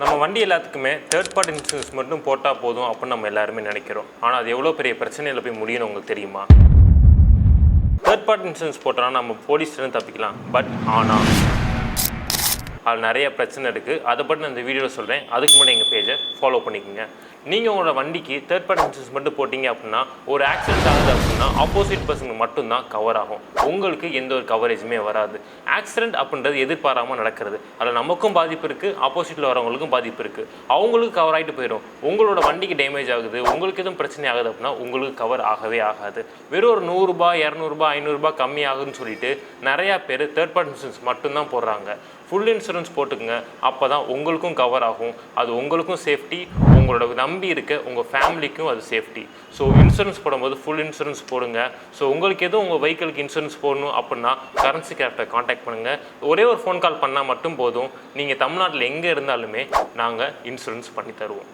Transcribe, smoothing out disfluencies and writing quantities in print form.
நம்ம வண்டி எல்லாத்துக்குமே தேர்ட் பார்ட்டி இன்சூரன்ஸ் மட்டும் போட்டால் போதும் அப்படின்னு நம்ம எல்லாருமே நினைக்கிறோம். ஆனால் அது எவ்வளோ பெரிய பிரச்சனையில் போய் முடியும்னு உங்களுக்கு தெரியுமா? தேர்ட் பார்ட்டி இன்சூரன்ஸ் போட்டோம்னா நம்ம போலீஸ்லேருந்து தப்பிக்கலாம். ஆனால் அது நிறைய பிரச்சனை இருக்குது. அதை பற்றி நான் இந்த வீடியோவில் சொல்கிறேன். அதுக்கு முன்னாடி எங்கள் பேஜை ஃபாலோ பண்ணிக்கோங்க. நீங்கள் உங்களோட வண்டிக்கு தேர்ட் பார்ட்டி இன்சூரன்ஸ் மட்டும் போட்டிங்க அப்படின்னா ஒரு ஆக்சிடென்ட் ஆகுது அப்படின்னா ஆப்போசிட் பர்சனுக்கு மட்டும்தான் கவர் ஆகும். உங்களுக்கு எந்த ஒரு கவரேஜுமே வராது. ஆக்சிடென்ட் அப்படின்றது எதிர்பாராமல் நடக்கிறது. அதில் நமக்கும் பாதிப்பு இருக்குது, ஆப்போசிட்டில் வரவங்களுக்கும் பாதிப்பு இருக்குது. அவங்களுக்கு கவர் ஆகிட்டு போயிடும். உங்களோட வண்டிக்கு டேமேஜ் ஆகுது, உங்களுக்கு எதுவும் பிரச்சனை ஆகுது அப்படின்னா உங்களுக்கு கவர் ஆகவே ஆகாது. வெறும் ஒரு 100 ரூபாய் 200 ரூபாய் 500 ரூபாய் கம்மி ஆகுதுன்னு சொல்லிட்டு நிறையா பேர் தேர்ட் பார்ட்டி இன்சூரன்ஸ் மட்டும்தான் போடுறாங்க. ஃபுல் இன்சூரன்ஸ் போட்டுக்குங்க. அப்போ தான் உங்களுக்கும் கவர் ஆகும். அது உங்களுக்கும் சேஃப்டி, உங்களோட நம்பி இருக்க உங்கள் ஃபேமிலிக்கும் அது சேஃப்டி. ஸோ இன்சூரன்ஸ் போடும்போது ஃபுல் இன்சூரன்ஸ் போடுங்க. ஸோ உங்களுக்கு எதுவும் உங்கள் வெஹிக்கிளுக்கு இன்சூரன்ஸ் போடணும் அப்படின்னா கரன்சி கேர்ட்டை காண்டாக்ட் பண்ணுங்கள். ஒரே ஒரு ஃபோன் கால் பண்ணால் மட்டும் போதும். நீங்கள் தமிழ்நாட்டில் எங்கே இருந்தாலுமே நாங்கள் இன்சூரன்ஸ் பண்ணி தருவோம்.